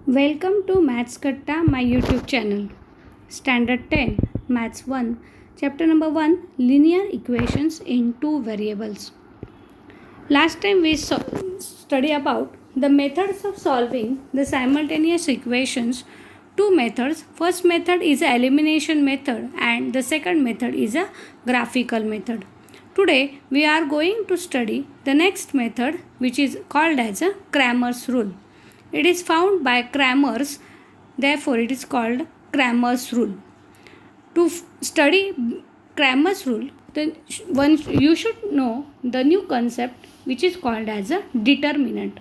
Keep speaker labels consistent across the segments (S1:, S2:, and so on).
S1: Welcome to Maths Katta, my YouTube channel. Standard 10, Maths 1, Chapter number 1, Linear Equations in Two Variables. Last time we studied about the methods of solving the simultaneous equations. Two methods. First method is a elimination method and the second method is a graphical method. Today we are going to study the next method, which is called as a Cramer's rule. It is found by Cramer's, therefore it is called Cramer's rule. To study Cramer's rule, then you should know the new concept which is called as a determinant.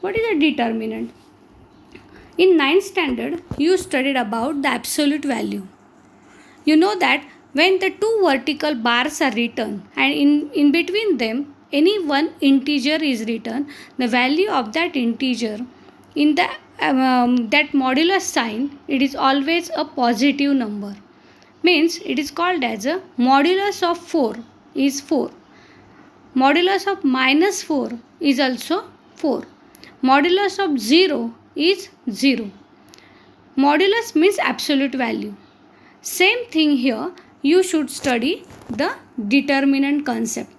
S1: What is a determinant? In 9th standard, you studied about the absolute value. You know that when the two vertical bars are written and in between them any one integer is written, the value of that integer in the that modulus sign, it is always a positive number. Means it is called as a modulus of 4 is 4. Modulus of minus 4 is also 4. Modulus of 0 is 0. Modulus means absolute value. Same thing here, you should study the determinant concept.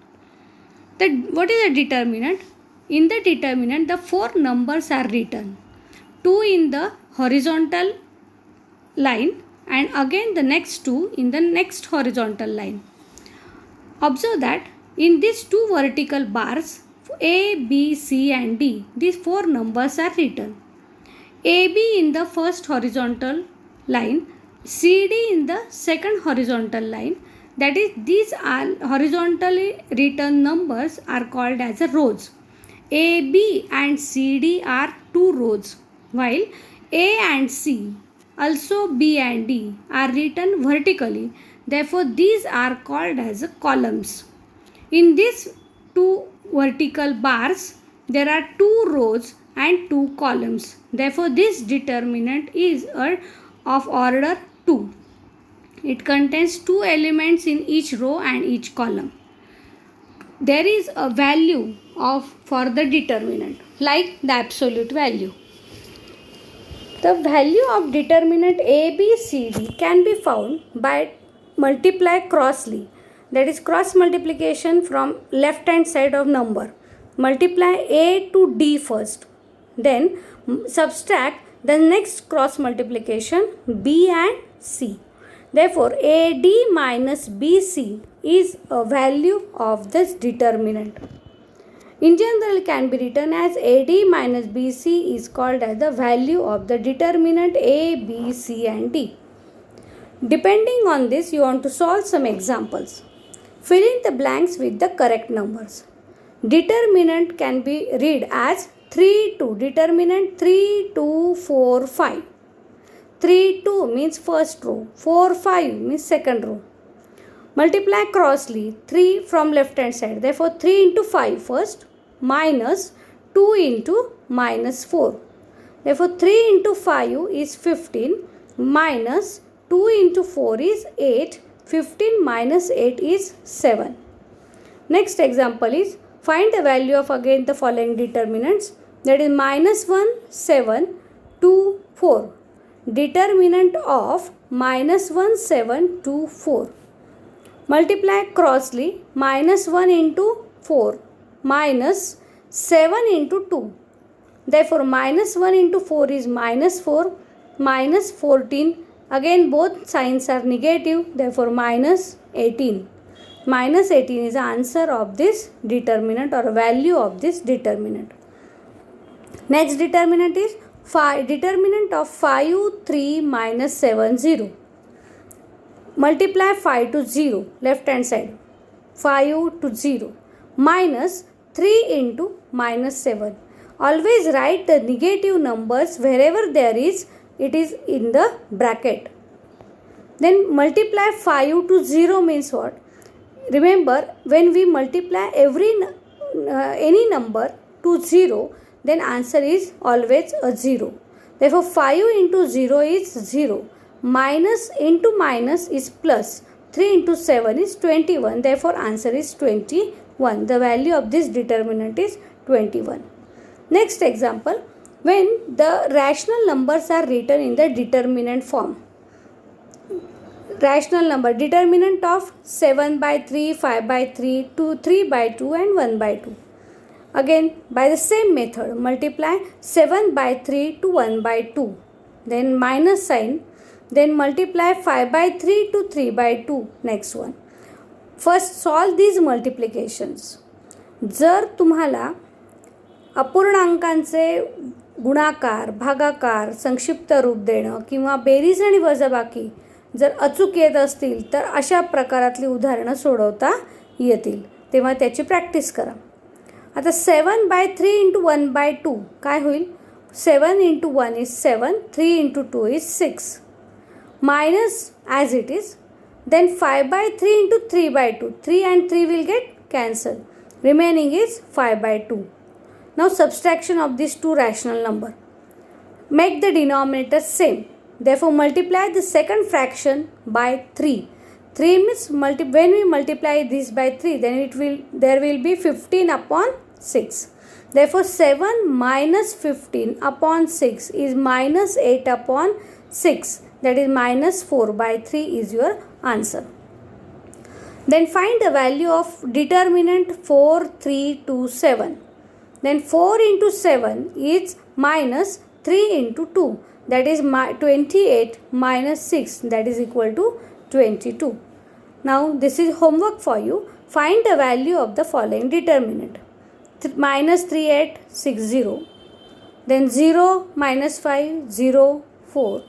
S1: What is a determinant? In the determinant, the 4 numbers are written. 2 in the horizontal line and again the next 2 in the next horizontal line. Observe that in these two vertical bars, A, B, C and D, these 4 numbers are written. AB in the first horizontal line, CD in the second horizontal line. That is, these are horizontally written numbers are called as a rows. AB and CD are two rows, while A and C, also B and D, are written vertically. Therefore, these are called as columns. In these two vertical bars, there are two rows and two columns. Therefore, this determinant is of order 2. It contains two elements in each row and each column. There is a value for the determinant, like the absolute value. The value of determinant A, B, C, D can be found by multiply crossly. That is cross multiplication from left hand side of number. Multiply A to D first. Then subtract the next cross multiplication B and C. Therefore, AD minus BC is a value of this determinant. In general, can be written as AD minus BC is called as the value of the determinant A, B, C and D. Depending on this, you want to solve some examples. Fill in the blanks with the correct numbers. Determinant can be read as 3, 2. Determinant 3, 2, 4, 5. 3, 2 means first row. 4, 5 means second row. Multiply crossly 3 from left hand side. Therefore, 3 into 5 first minus 2 into minus 4. Therefore, 3 into 5 is 15 minus 2 into 4 is 8. 15 minus 8 is 7. Next example is find the value of again the following determinants. That is minus 1, 7, 2, 4. Determinant of minus 1, 7, 2, 4. Multiply crossly minus 1 into 4 minus 7 into 2. Therefore, minus 1 into 4 is minus 4 minus 14. Again both signs are negative. Therefore, minus 18. Minus 18 is the answer of this determinant or value of this determinant. Next determinant is determinant of 5, 3 minus 7, 0. Multiply 5 to 0, left hand side. 5 to 0 minus 3 into minus 7. Always write the negative numbers wherever there is, it is in the bracket. Then multiply 5 to 0 means what? Remember, when we multiply any number to 0, then answer is always a 0. Therefore, 5 into 0 is 0. Minus into minus is plus. 3 into 7 is 21. Therefore, answer is 21. The value of this determinant is 21. Next example, when the rational numbers are written in the determinant form. Rational number, determinant of 7 by 3, 5 by 3, 2, 3 by 2 and 1 by 2. Again, by the same method, multiply 7 by 3 to 1 by 2. Then minus sign. Then multiply 5 by 3 to 3 by 2. Next one. First solve these multiplications. जर तुम्हाला अपूर्णांकांचे गुणाकार, भागाकार, संक्षिप्त रूप देणं किंवा berries आणि वजाबाकी जर अचूक येत असतील तर अशा प्रकारातली उदाहरणं सोडवता येतील. तेव्हा त्याची प्रॅक्टिस करा. आता 7 by 3 into 1 by 2 काय होईल? 7 into 1 is 7, 3 into 2 is 6. Minus as it is. Then 5 by 3 into 3 by 2. 3 and 3 will get cancelled. Remaining is 5 by 2. Now subtraction of these two rational number. Make the denominator same. Therefore multiply the second fraction by 3. 3 means when we multiply this by 3, then there will be 15 upon 6. Therefore 7 minus 15 upon 6 is minus 8 upon 6. That is minus 4 by 3 is your answer. Then find the value of determinant 4, 3, 2, 7. Then 4 into 7 is minus 3 into 2. That is 28 minus 6, that is equal to 22. Now this is homework for you. Find the value of the following determinant. Minus 3, 8, 6, 0. Then 0 minus 5, 0, 4.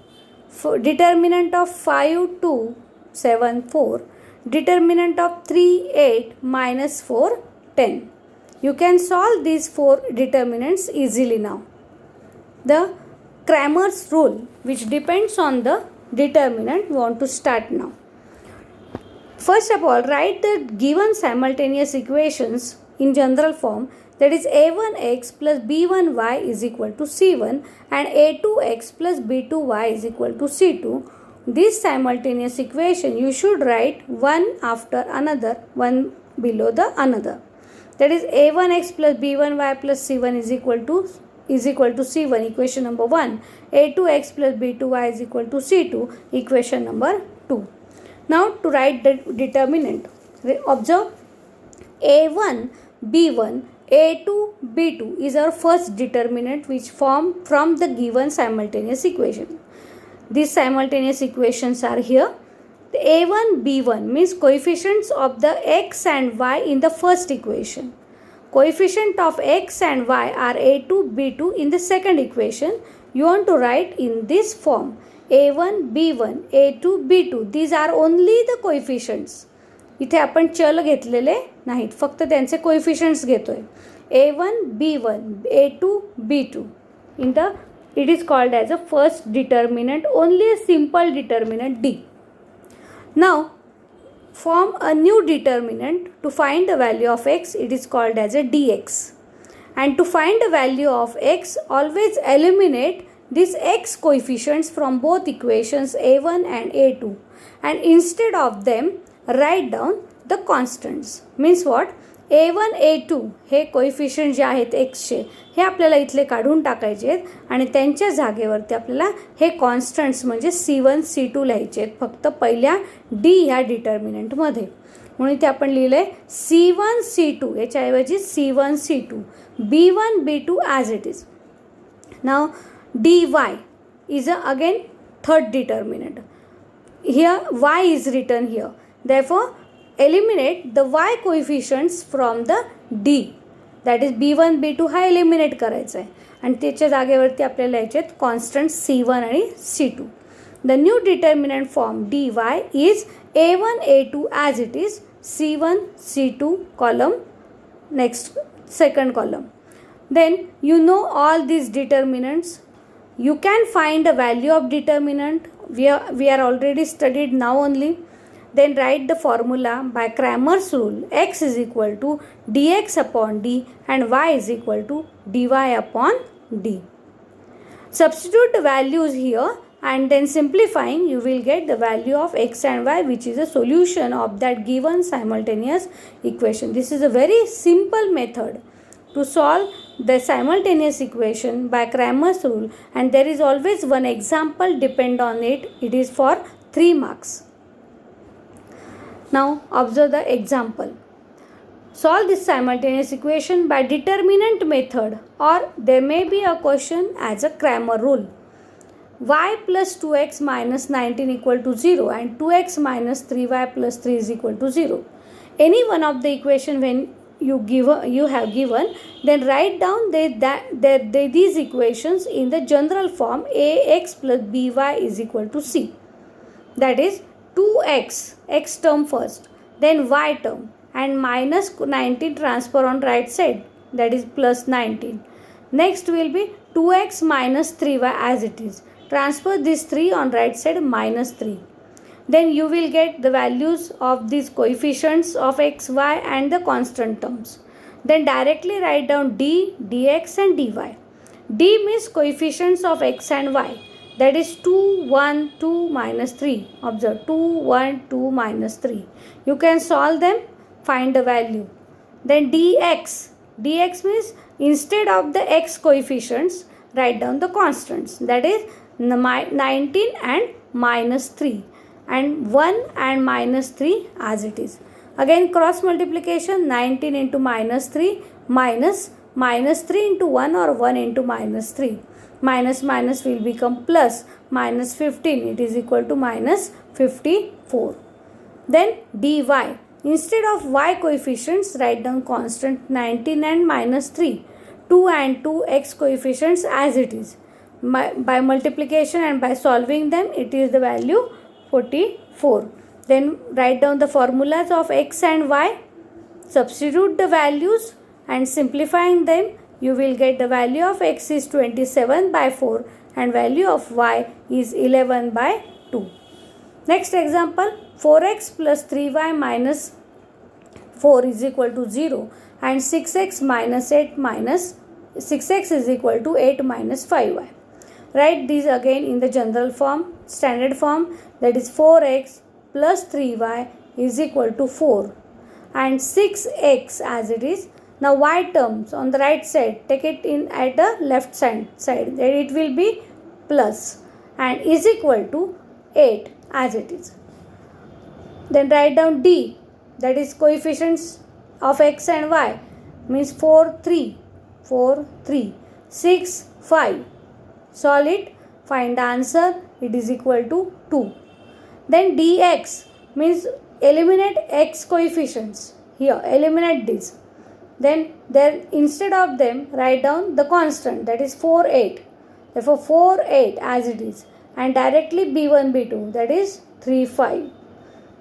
S1: Determinant of 5, 2, 7, 4. Determinant of 3, 8 minus 4, 10. You can solve these 4 determinants easily now. The Cramer's rule, which depends on the determinant, we want to start now. First of all, write the given simultaneous equations in general form, that is a1x plus b1y is equal to c1 and a2x plus b2y is equal to c2. This simultaneous equation you should write one after another, one below the another. That is a1x plus b1y plus c1 is equal to c1, equation number 1. a2x plus b2y is equal to c2, equation number 2. Now to write the determinant, observe a1, b1, a2, b2 is our first determinant which form from the given simultaneous equation. These simultaneous equations are here. The a1, b1 means coefficients of the x and y in the first equation. Coefficient of x and y are a2, b2 in the second equation. You want to write in this form a1, b1, a2, b2. These are only the coefficients. इथे आपण चल घेतलेले नाहीत, फक्त त्यांचे कोएफिशियंट्स घेतोय. a1, b1, a2, b2 in the it is called as a first determinant, only a simple determinant d. Now form a new determinant to find the value of x. It is called as a dx. And to find the value of x, always eliminate these x coefficients from both equations a1 and a2, and instead of them write down the constants. Means what? a1, a2 हे coefficient जे आहेत xचे हे आपल्याला इथले काढून टाकायचे आहेत आणि त्यांच्या जागेवरती आपल्याला हे कॉन्स्टंट्स म्हणजे c1, c2 लिहायचे आहेत फक्त पहिल्या d ह्या डिटर्मिनंटमध्ये. म्हणून इथे आपण लिहिले c1, c2 याच्याऐवजी c1, c2, b1, b2 as it is. Now dy is again third determinant. Here y is written here. Therefore eliminate the y coefficients from the d, that is b1, b2 हा eliminate करायचा आहे आणि त्याच्या जागेवरती आपल्याला याच्यात constant c1 आणि c2. The new determinant form dy is a1, a2 as it is, c1, c2 column, next second column. Then you know all these determinants. You can find the value of determinant. We are already studied now only. Then write the formula by Cramer's rule. X is equal to dx upon d and y is equal to dy upon d. Substitute the values here and then simplifying you will get the value of x and y, which is a solution of that given simultaneous equation. This is a very simple method to solve the simultaneous equation by Cramer's rule, and there is always one example depend on it. It is for 3 marks. Now observe the example. Solve this simultaneous equation by determinant method, or there may be a question as a Cramer rule. Y plus 2x minus 19 equal to 0 and 2x minus 3y plus 3 is equal to 0. Any one of the equation when you have given, then write down these equations in the general form ax plus by is equal to c. That is 2x, x term first, then y term, and minus 19 transfer on right side, that is plus 19. Next will be 2x minus 3y as it is. Transfer this 3 on right side, minus 3. Then you will get the values of these coefficients of x, y and the constant terms. Then directly write down d, dx and dy. D means coefficients of x and y. That is 2, 1, 2, minus 3. Observe 2, 1, 2, minus 3. You can solve them, find the value. Then dx. Dx means instead of the x coefficients, write down the constants. That is 19 and minus 3. And 1 and minus 3 as it is. Again cross multiplication, 19 into minus 3 minus 3 into 1 or 1 into minus 3. Minus minus will become plus, minus 15, it is equal to minus 54. Then dy. Instead of y coefficients, write down constant 19 and minus 3. 2 and 2 x coefficients as it is. By multiplication and by solving them, it is the value 44. Then write down the formulas of x and y, substitute the values and simplifying them, you will get the value of x is 27 by 4 and value of y is 11 by 2. Next example, 4x plus 3y minus 4 is equal to 0 and 6x minus 8 minus 6x is equal to 8 minus 5y. Write these again in the general form, standard form, that is 4x plus 3y is equal to 4 and 6x as it is. Now y terms on the right side, take it in at the left side, then it will be plus and is equal to 8 as it is. Then write down d, that is coefficients of x and y, means 4, 3, 6, 5. Solve it, find the answer, it is equal to 2. Then dx means eliminate x coefficients. Here eliminate this. Then there instead of them write down the constant, that is 4, 8. Therefore 4, 8 as it is, and directly b1, b2, that is 3, 5.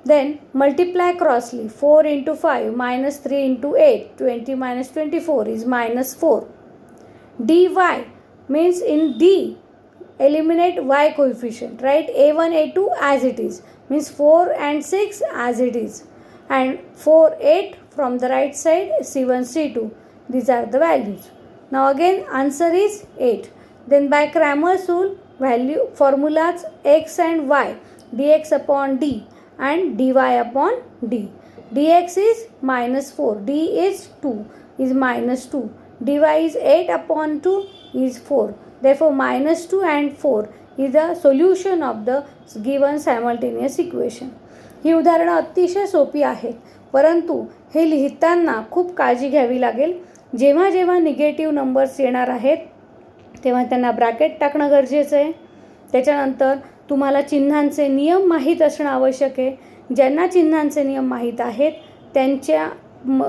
S1: Then multiply crossly, 4 into 5 minus 3 into 8, 20 minus 24 is minus 4. dy means in d eliminate y coefficient, write a1, a2 as it is, means 4 and 6 as it is, and 4, 8 from the right side, c1, c2, these are the values. Now again answer is 8. Then by Cramer's rule, value formulas x and y, dx upon d and dy upon d. Dx is minus 4, d is 2, is minus 2, dy is 8 upon 2 is 4. Therefore minus 2 and 4 is the solution of the given simultaneous equation. ही उदाहरणं अतिशय सोपी आहेत, परंतु हे लिहिताना खूप काळजी घ्यावी लागेल. जेव्हा जेव्हा निगेटिव्ह नंबर्स येणार आहेत तेव्हा त्यांना ब्रॅकेट टाकणं गरजेचं आहे. त्याच्यानंतर तुम्हाला चिन्हांचे नियम माहीत असणं आवश्यक आहे. ज्यांना चिन्हांचे नियम माहीत आहेत त्यांच्या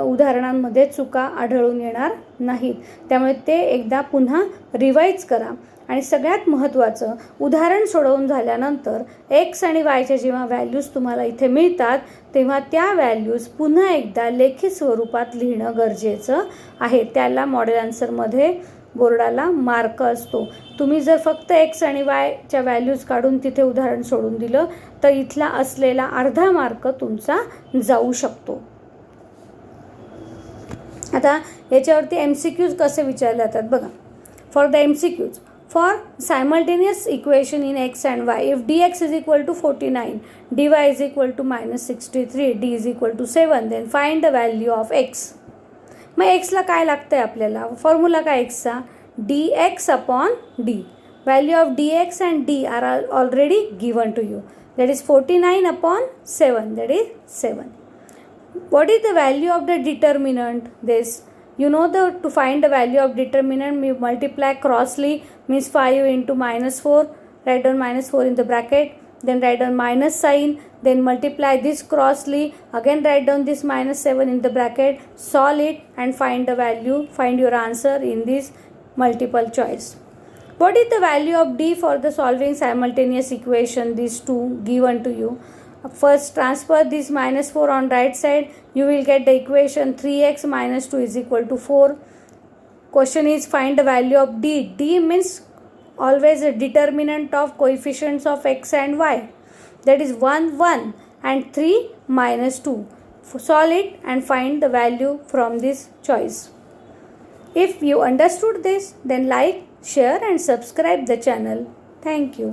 S1: उदाहरणांमध्ये चुका आढळून येणार नाहीत. त्यामुळे ते एकदा पुन्हा रिवाईज करा. आणि सगळ्यात महत्त्वाचं, उदाहरण सोडवून झाल्यानंतर एक्स आणि वायच्या जेव्हा व्हॅल्यूज तुम्हाला इथे मिळतात तेव्हा त्या व्हॅल्यूज पुन्हा एकदा लेखी स्वरूपात लिहिणं गरजेचं आहे. त्याला मॉडेल आन्सरमध्ये बोर्डाला मार्क असतो. तुम्ही जर फक्त एक्स आणि वायच्या व्हॅल्यूज काढून तिथे उदाहरण सोडून दिलं तर इथला असलेला अर्धा मार्क तुमचा जाऊ शकतो. आता याच्यावरती MCQs कसे विचारले जातात बघा. For the MCQs, for simultaneous equation in x and y, if dx is equal to 49, dy is equal to minus 63, d is equal to 7, then find the value of x. मग एक्सला काय लागतं आहे आपल्याला, फॉर्म्युला काय एक्सचा, D X upon D. Value of D X and D R already given to you. That is 49 upon 7, that is 7. What is the value of the determinant? This, you know, to find the value of determinant, we multiply crossly, means 5 into -4, write down -4 in the bracket, then write down minus sign, then multiply this crossly, again write down this -7 in the bracket, solve it and find the value, find your answer in this multiple choice. What is the value of D for the solving simultaneous equation, these two given to you? First transfer this -4 on right side, you will get the equation 3x minus 2 is equal to 4. Question is find the value of D. D means always a determinant of coefficients of x and y. That is 1, 1 and 3 minus 2. Solve it and find the value from this choice. If you understood this, then like, share and subscribe the channel. Thank you.